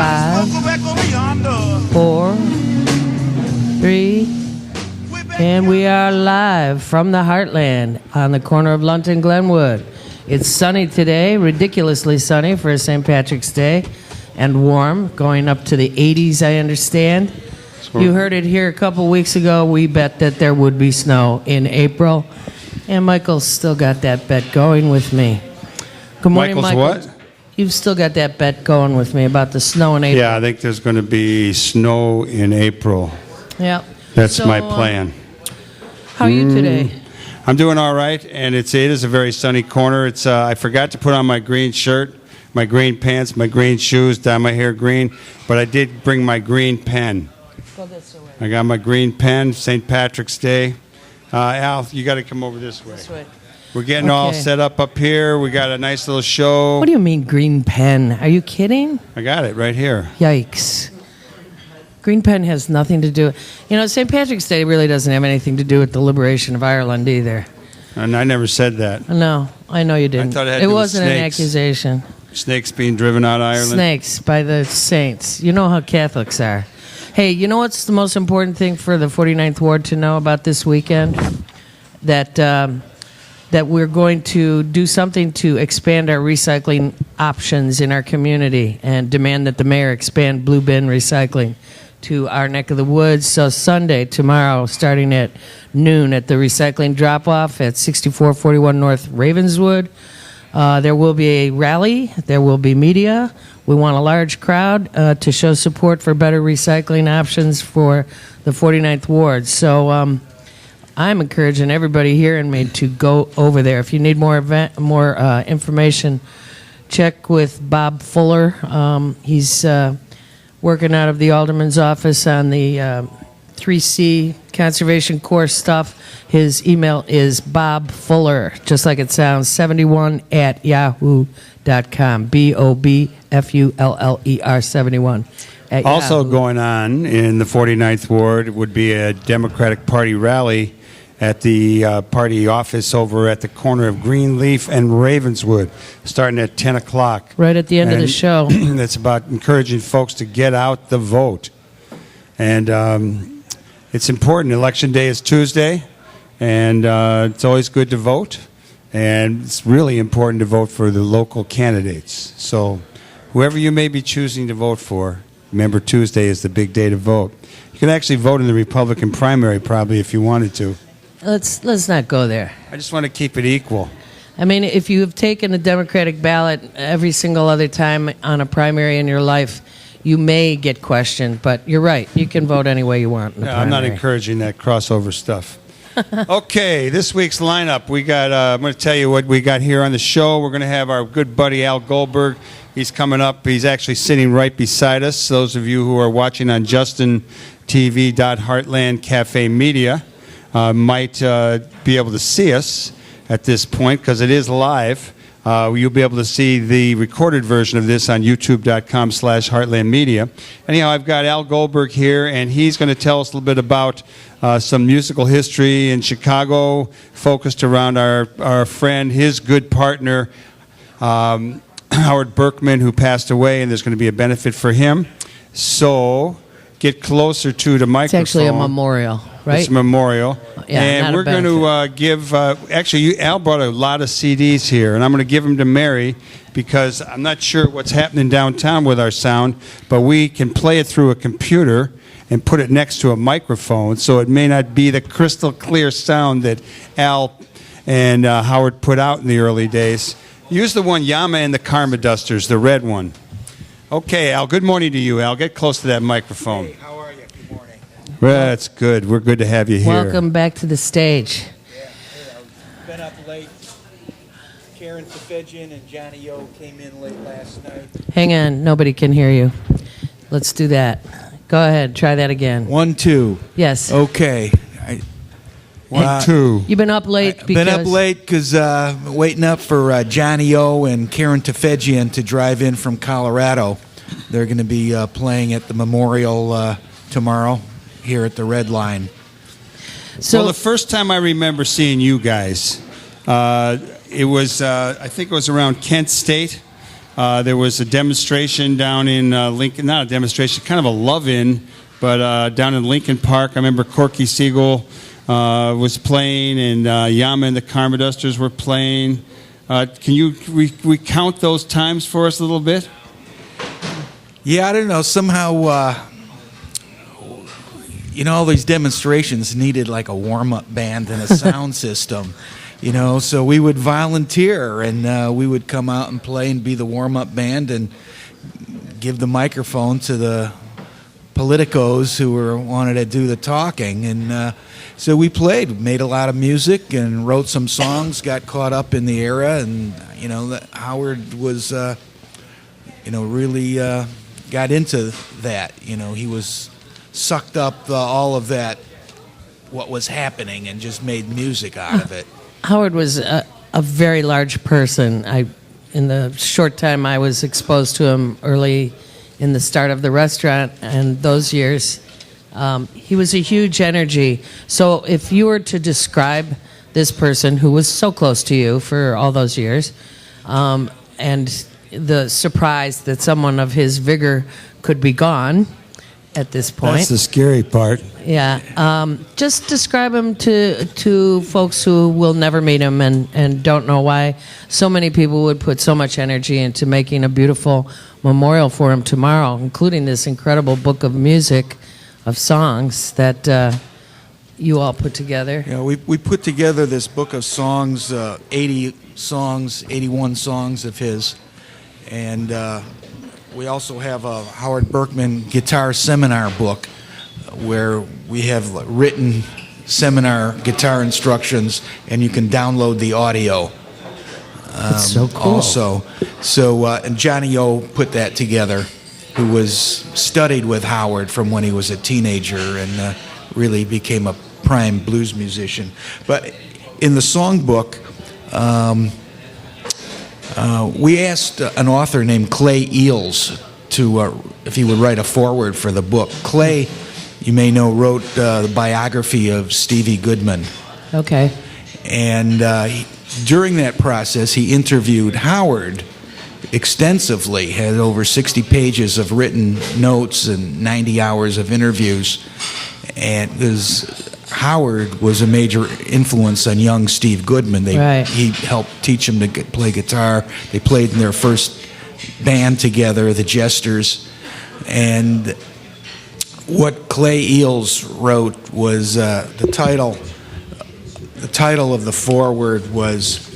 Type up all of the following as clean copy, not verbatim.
5, 4, 3, and we are live from the Heartland on the corner of Lunt and Glenwood. It's sunny today, ridiculously sunny for St. Patrick's Day, and warm, going up to the 80s, I understand. You heard it here a couple weeks ago. We bet that there would be snow in April, and Michael's still got that bet going with me. Good morning, Michael. What? You've still got that bet going with me about the snow in April. Yeah, I think there's going to be snow in April. Yeah. That's my plan. How are you today? I'm doing all right, and it is a very sunny corner. It's I forgot to put on my green shirt, my green pants, my green shoes, dye my hair green, but I did bring my green pen. Go this way. I got my green pen, St. Patrick's Day. Al, you got to come over this way. This way. We're getting all set up here. We got a nice little show. What do you mean green pen? Are you kidding? I got it right here. Yikes. Green pen has nothing to do... You know, St. Patrick's Day really doesn't have anything to do with the liberation of Ireland either. And I never said that. No, I know you didn't. I thought it had to do with wasn't an snakes. accusation. Snakes being driven out of Ireland. Snakes by the saints. You know how Catholics are. Hey, you know what's the most important thing for the 49th Ward to know about this weekend? That we're going to do something to expand our recycling options in our community and demand that the mayor expand blue bin recycling to our neck of the woods. So Sunday, tomorrow, starting at noon at the recycling drop-off at 6441 North Ravenswood, there will be a rally. There will be media. We want a large crowd to show support for better recycling options for the 49th Ward. So I'm encouraging everybody here in me to go over there. If you need more information, check with Bob Fuller. He's working out of the Alderman's office on the 3C Conservation Corps stuff. His email is bobfuller, just like it sounds, 71 at yahoo.com. BOBFULLER 71 at Also Yahoo. going on in the 49th Ward would be a Democratic Party rally at the party office over at the corner of Greenleaf and Ravenswood, starting at 10 o'clock. Right at the end of the show. That's about encouraging folks to get out the vote. And it's important. Election Day is Tuesday, and it's always good to vote. And it's really important to vote for the local candidates. So whoever you may be choosing to vote for, remember Tuesday is the big day to vote. You can actually vote in the Republican primary probably if you wanted to. Let's not go there. I just want to keep it equal. I mean, if you have taken a Democratic ballot every single other time on a primary in your life, you may get questioned. But you're right. You can vote any way you want in the primary. I'm not encouraging that crossover stuff. Okay, this week's lineup. We got. I'm going to tell you what we got here on the show. We're going to have our good buddy Al Goldberg. He's coming up. He's actually sitting right beside us. Those of you who are watching on JustinTV.Heartland Cafe Media might be able to see us at this point because it is live. You'll be able to see the recorded version of this on youtube.com/heartlandmedia. Anyhow, I've got Al Goldberg here, and he's going to tell us a little bit about some musical history in Chicago, focused around our friend, his good partner, Howard Berkman, who passed away, and there's going to be a benefit for him. So get closer to the microphone. It's actually a memorial, right? It's a memorial. Yeah, and we're going to give, actually, Al brought a lot of CDs here, and I'm going to give them to Mary because I'm not sure what's happening downtown with our sound, but we can play it through a computer and put it next to a microphone, so it may not be the crystal clear sound that Al and Howard put out in the early days. Use the one Yama and the Karma Dusters, the red one. Okay, Al, good morning to you, Al. Get close to that microphone. Hey, how are you? Good morning. Well, that's good. We're good to have you here. Welcome back to the stage. Yeah, I've been up late. Karen Safigian and Johnny O came in late last night. Hang on. Nobody can hear you. Let's do that. Go ahead. Try that again. 1, 2. Yes. Okay. 1, 2. You've been up late because... Been up late because waiting up for Johnny O and Karen Safigian to drive in from Colorado. They're going to be playing at the Memorial tomorrow here at the Red Line. So, well, the first time I remember seeing you guys, it was, I think it was around Kent State. there was a demonstration down in Lincoln, not a demonstration, kind of a love-in, but down in Lincoln Park. I remember Corky Siegel was playing, and Yama and the Karmadusters were playing. Can you recount those times for us a little bit? Yeah, I don't know. Somehow, all these demonstrations needed like a warm-up band and a sound system. So we would volunteer, and we would come out and play and be the warm-up band and give the microphone to the politicos who wanted to do the talking. And so we played, made a lot of music, and wrote some songs, got caught up in the era. And, Howard was, really got into that. He was sucked up all of that, what was happening, and just made music out of it. Howard was a very large person. In the short time I was exposed to him early in the start of the restaurant and those years, he was a huge energy. So if you were to describe this person who was so close to you for all those years, and the surprise that someone of his vigor could be gone at this point. That's the scary part. Yeah. Just describe him to folks who will never meet him and don't know why so many people would put so much energy into making a beautiful memorial for him tomorrow, including this incredible book of music, of songs that you all put together. Yeah, we put together this book of songs, 80 songs, 81 songs of his. And we also have a Howard Berkman guitar seminar book where we have written seminar guitar instructions, and you can download the audio. That's so cool. Also, and Johnny O put that together, who was studied with Howard from when he was a teenager and really became a prime blues musician. But in the songbook, we asked an author named Clay Eels if he would write a foreword for the book. Clay, you may know, wrote the biography of Stevie Goodman. Okay. And during that process, he interviewed Howard extensively, had over 60 pages of written notes and 90 hours of interviews. And Howard was a major influence on young Steve Goodman. Right. He helped teach him to play guitar. They played in their first band together, the Jesters. And what Clay Eels wrote was the title of the foreword was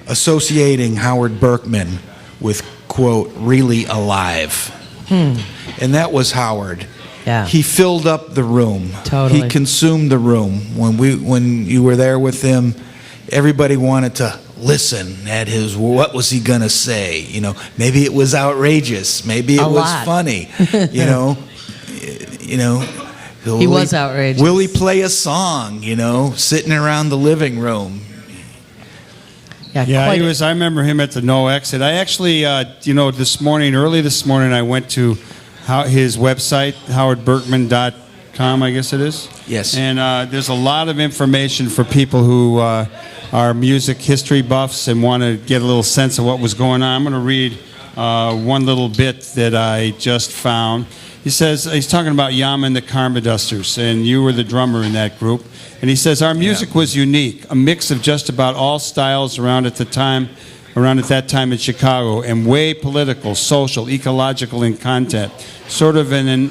associating Howard Berkman with, quote, really alive. And that was Howard. Yeah. He filled up the room. Totally. He consumed the room. When you were there with him, everybody wanted to listen at his, what was he going to say? Maybe it was outrageous. Maybe it was funny. He was outrageous. Will he play a song, sitting around the living room? Yeah, he was. I remember him at the No Exit. I actually, early this morning, I went to his website, howardberkman.com, I guess it is. Yes. And there's a lot of information for people who are music history buffs and want to get a little sense of what was going on. I'm going to read one little bit that I just found. He says, he's talking about Yama and the Karmadusters, and you were the drummer in that group. And he says, our music was unique, a mix of just about all styles around at that time in Chicago, and way political, social, ecological in content, sort of an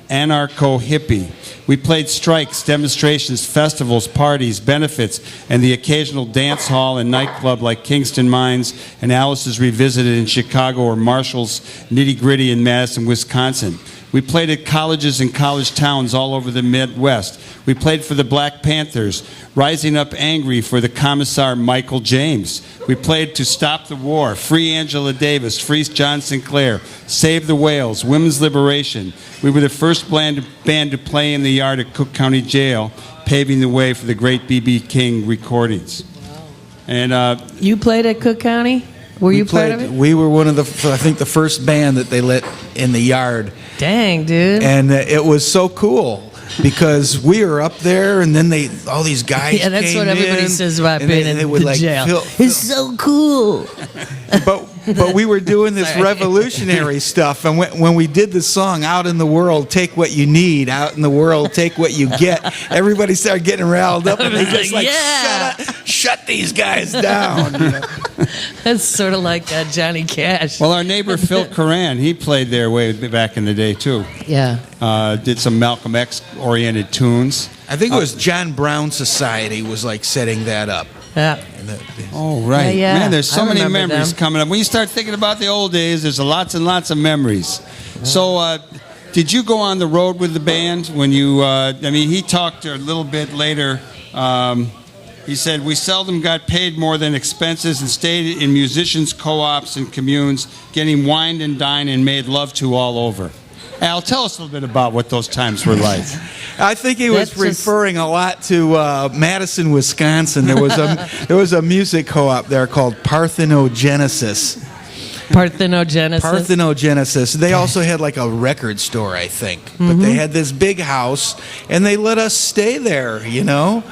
anarcho-hippie. We played strikes, demonstrations, festivals, parties, benefits, and the occasional dance hall and nightclub like Kingston Mines and Alice's Revisited in Chicago, or Marshall's Nitty Gritty in Madison, Wisconsin. We played at colleges and college towns all over the Midwest. We played for the Black Panthers, Rising Up Angry for the Commissar Michael James. We played to Stop the War, Free Angela Davis, Free John Sinclair, Save the Whales, Women's Liberation. We were the first band to play in the yard at Cook County Jail, paving the way for the great B.B. King recordings. And you played at Cook County? Were you part of it? We were one of the first band that they let in the yard. Dang, dude. And it was so cool because we were up there, and then all these guys yeah, that's came what everybody in, says about and being in they would the jail. Phil, it's so cool. But we were doing this Sorry. revolutionary stuff, and when we did the song "Out in the World, Take What You Need," "Out in the World, Take What You Get," everybody started getting riled up, and they just like, Yeah. shut these guys down. You know? That's sort of like Johnny Cash. Well, our neighbor Phil Coran, he played there way back in the day too. Yeah. Did some Malcolm X oriented tunes. I think it was John Brown Society was like setting that up. Yeah. Oh, right. Yeah. Man, there's so I many remember memories them. coming up. When you start thinking about the old days, there's lots and lots of memories. So, did you go on the road with the band when you, I mean, he talked a little bit later. He said, we seldom got paid more than expenses and stayed in musicians' co-ops and communes, getting wined and dined and made love to all over. Al, tell us a little bit about what those times were like. I think he was That's just- referring a lot to Madison, Wisconsin. There was a music co-op there called Parthenogenesis. Parthenogenesis. Parthenogenesis. They also had like a record store, I think. But they had this big house, and they let us stay there, you know?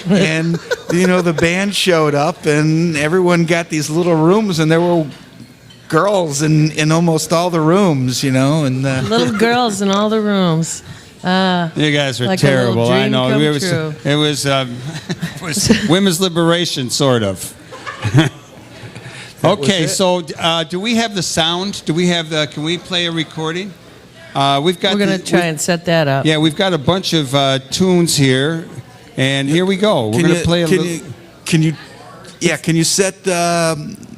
And, you know, the band showed up, and everyone got these little rooms, and there were girls in almost all the rooms, you know? And Little girls in all the rooms. You guys are Like a little terrible. I dream know. come It was, true. it was, it was women's liberation, sort of. Okay, so do we have the sound? Do we have the? Can we play a recording? We've got. We're going to try and set that up. Yeah, we've got a bunch of tunes here, and here we go. We're going to play a little. Can you set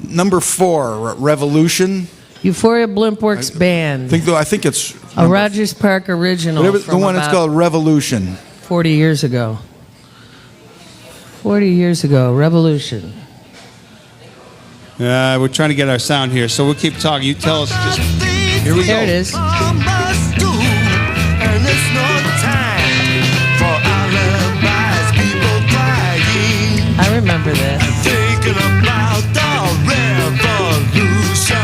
number 4, Revolution? Euphoria Blimp Works Band. I think it's A Rogers Park original. the from one that's about called Revolution. 40 years ago. 40 years ago, Revolution. We're trying to get our sound here, so we'll keep talking. You tell us. Just here we go. There it is. I remember this. Thinking about the revolution,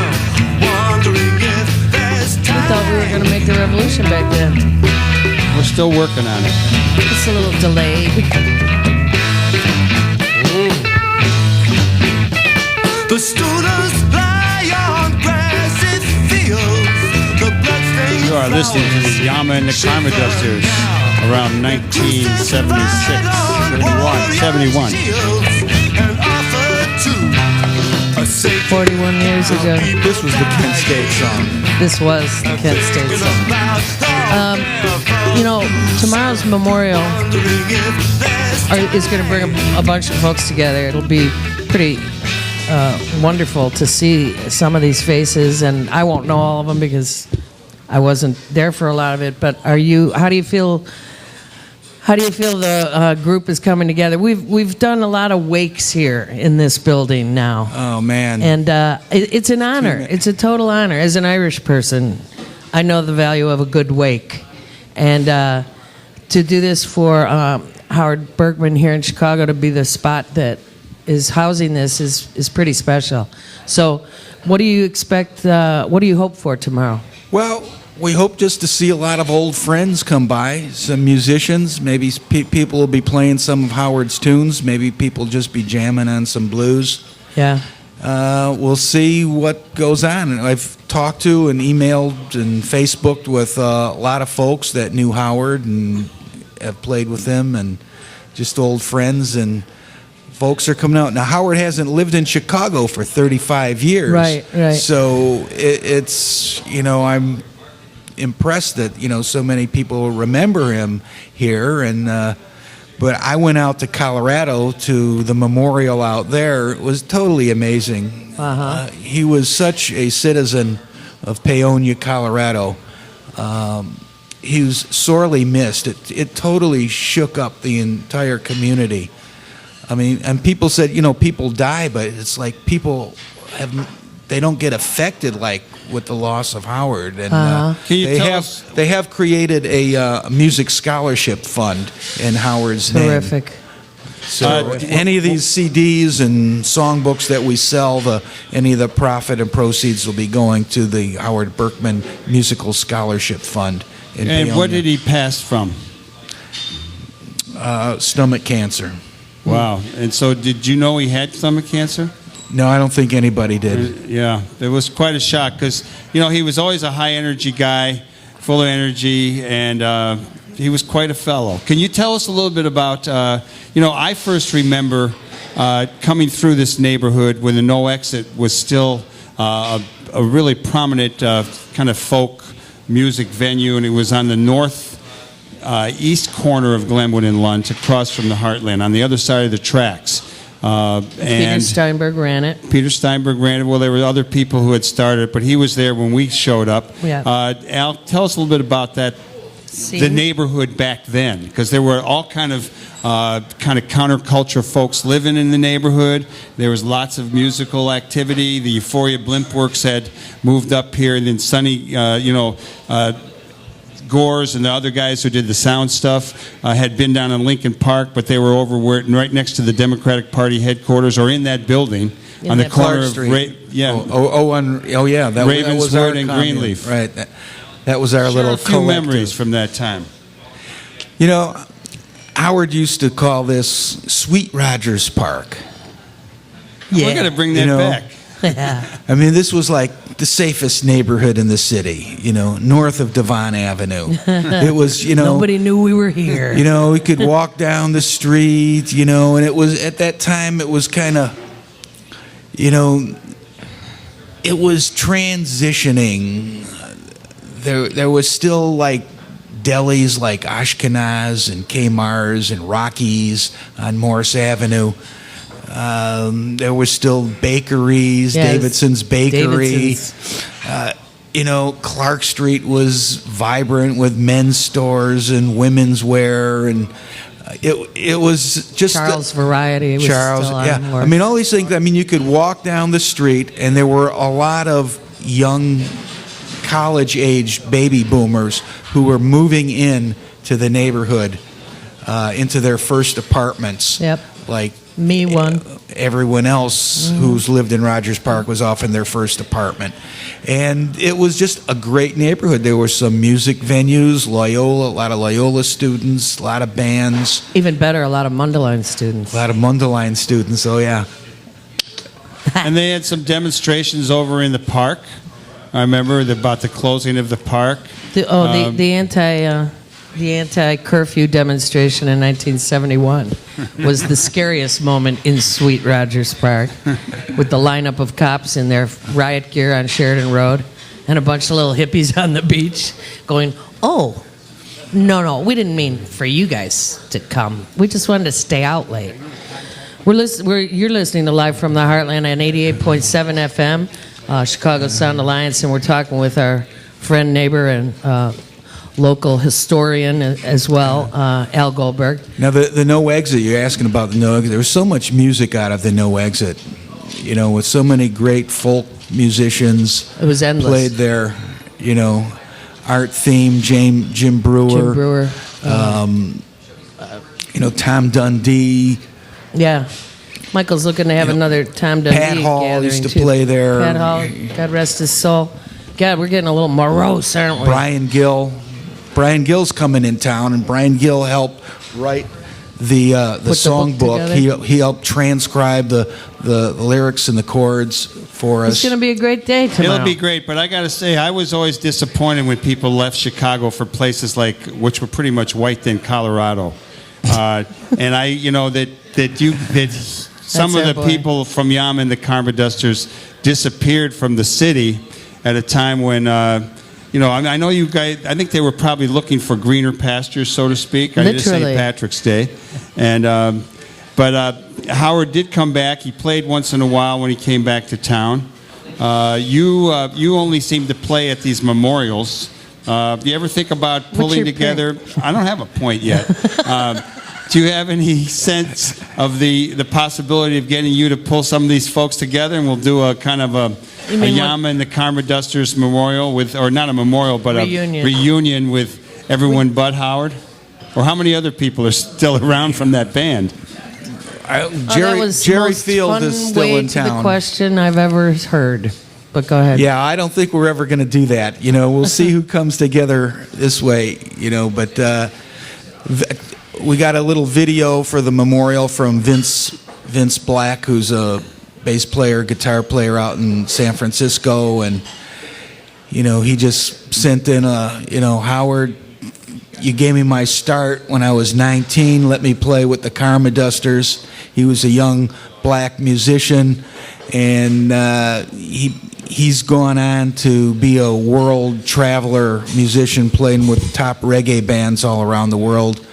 wondering if there's I time. thought we were going to make the revolution back then. We're still working on it. It's a little delayed. The students lie on grassy fields. The bloodstained You are listening to the Yama and the Karma Dusters around 1976, 71. 41 years ago. This was the Kent State song. This was the Kent State song. You know, tomorrow's memorial is going to bring a bunch of folks together. It'll be pretty wonderful to see some of these faces, and I won't know all of them because I wasn't there for a lot of it. But how do you feel? How do you feel the group is coming together? We've done a lot of wakes here in this building now. Oh man! And it's an honor. It's a total honor. As an Irish person, I know the value of a good wake. And to do this for Howard Berkman here in Chicago, to be the spot that is housing this is pretty special. So what do you expect, what do you hope for tomorrow? Well, we hope just to see a lot of old friends come by, some musicians. Maybe people will be playing some of Howard's tunes. Maybe people just be jamming on some blues. Yeah. We'll see what goes on. I've talked to and emailed and Facebooked with a lot of folks that knew Howard and have played with him, and just old friends, and folks are coming out. Now, Howard hasn't lived in Chicago for 35 years. Right. So it's, I'm impressed that, so many people remember him here. And but I went out to Colorado to the memorial out there. It was totally amazing. He was such a citizen of Paonia, Colorado. He was sorely missed. It totally shook up the entire community. I mean, and people said, people die, but it's like people they don't get affected like with the loss of Howard. And Can you tell us? they have created a music scholarship fund in Howard's name. Terrific. So any of these CDs and songbooks that we sell, any of the profit and proceeds will be going to the Howard Berkman Musical Scholarship Fund in And what Paonia. did he pass from? Stomach cancer. Wow. And so did you know he had stomach cancer? No, I don't think anybody did. Yeah, it was quite a shock because, he was always a high-energy guy, full of energy, and he was quite a fellow. Can you tell us a little bit about, I first remember coming through this neighborhood when the No Exit was still a really prominent kind of folk music venue, and it was on the east corner of Glenwood and Lunt, across from the Heartland, on the other side of the tracks. Peter Steinberg ran it. Peter Steinberg ran it. Well, there were other people who had started, but he was there when we showed up. Yeah. Al, tell us a little bit about that, the neighborhood back then, because there were all kind of counterculture folks living in the neighborhood. There was lots of musical activity. The Euphoria Blimp Works had moved up here, and then Sonny, Gores and the other guys who did the sound stuff had been down in Lincoln Park, but they were over right next to the Democratic Party headquarters, or in that building on the corner of Ravenswood and Greenleaf. Right, that was our little a few memories from that time. Howard used to call this Sweet Rogers Park. Yeah. We're going to bring that back. I mean, this was like the safest neighborhood in the city, north of Devon Avenue. It was, Nobody knew we were here. We could walk down the street, and it was, at that time, it was kind of, it was transitioning. There was still, like, delis like Ashkenaz and Kmar's and Rocky's on Morris Avenue. There was still bakeries, yes. Davidson's Bakery. Davidson's. Clark Street was vibrant with men's stores and women's wear, and it was just Charles Variety. Was Charles, still yeah. on I mean, all these things. I mean, you could walk down the street, and there were a lot of young college-age baby boomers who were moving in to the neighborhood, into their first apartments. Yep. Like me one. Everyone else who's lived in Rogers Park was off in their first apartment. And it was just a great neighborhood. There were some music venues, Loyola, a lot of Loyola students, a lot of bands. Even better, a lot of Mundelein students. A lot of Mundelein students, oh yeah. And they had some demonstrations over in the park. I remember about the closing of the park. The anti-curfew demonstration in 1971 was the scariest moment in Sweet Rogers Park, with the lineup of cops in their riot gear on Sheridan Road and a bunch of little hippies on the beach going, "Oh, no, we didn't mean for you guys to come. We just wanted to stay out late." You're listening to Live from the Heartland on 88.7 FM, Chicago Sound Alliance, and we're talking with our friend, neighbor, and local historian as well, Al Goldberg. Now, the No Exit, you're asking about the No Exit. There was so much music out of the No Exit, with so many great folk musicians. It was endless. Played there, Art Theme, Jim Brewer. Tom Dundee. Yeah. Michael's looking to have another Tom Dundee Pat Hall gathering used to too. play there. Pat Hall, God rest his soul. God, we're getting a little morose, aren't we? Brian Gill's coming in town, and Brian Gill helped write the songbook. He helped transcribe the lyrics and the chords for us. It's going to be a great day tomorrow. It'll be great, but I got to say, I was always disappointed when people left Chicago for places which were pretty much white then Colorado, and that some of the people from Yama and the Karma Dusters disappeared from the city at a time when. I know you guys. I think they were probably looking for greener pastures, so to speak. I just St. Patrick's Day, and but Howard did come back. He played once in a while when he came back to town. You only seem to play at these memorials. Do you ever think about pulling together? I don't have a point yet. Do you have any sense of the possibility of getting you to pull some of these folks together, and we'll do a kind of a Yama and the Karma Dusters memorial or not a memorial, but a reunion with everyone but Howard? Or how many other people are still around from that band? Jerry Field is still in town. To the question I've ever heard. But go ahead. Yeah, I don't think we're ever going to do that. We'll see who comes together this way. But we got a little video for the memorial from Vince Black, who's a bass player, guitar player out in San Francisco, and he just sent in Howard, you gave me my start when I was 19, let me play with the Karma Dusters. He was a young black musician, and he's gone on to be a world traveler musician, playing with top reggae bands all around the world.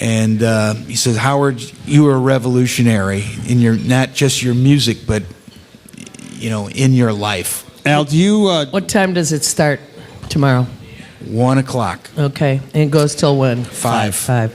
And he says, Howard, you were a revolutionary in not just your music, but in your life. Al, do you... What time does it start tomorrow? 1 o'clock. Okay, and it goes till when? 5.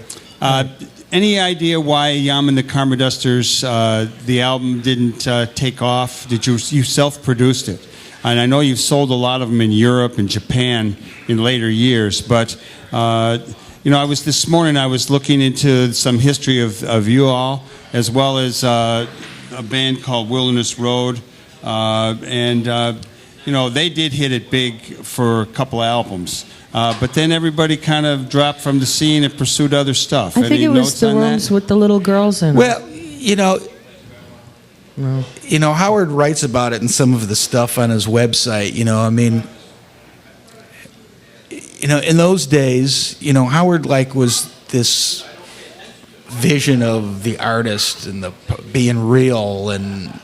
Any idea why Yam and the Karma Dusters, the album didn't take off? Did you self-produced it? And I know you've sold a lot of them in Europe and Japan in later years, but this morning I was looking into some history of you all, as well as a band called Wilderness Road, they did hit it big for a couple albums. But then everybody kind of dropped from the scene and pursued other stuff. I think it was the rooms with the little girls in it. Well, Howard writes about it in some of the stuff on his website. In those days, Howard was this vision of the artist and the being real, and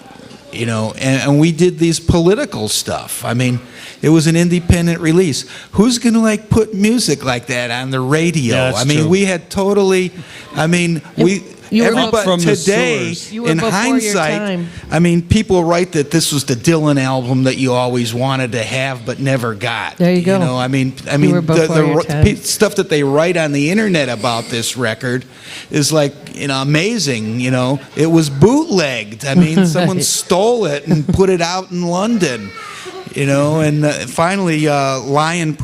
and we did these political stuff. It was an independent release. Who's going to put music like that on the radio? Yeah, that's true. We had totally. You were Everybody from the today, sewers. You were in before your hindsight, time. people write that this was the Dylan album that you always wanted to have but never got. There you go. You were before your time. Stuff that they write on the internet about this record is amazing. It was bootlegged. Someone stole it and put it out in London. And finally, Lion.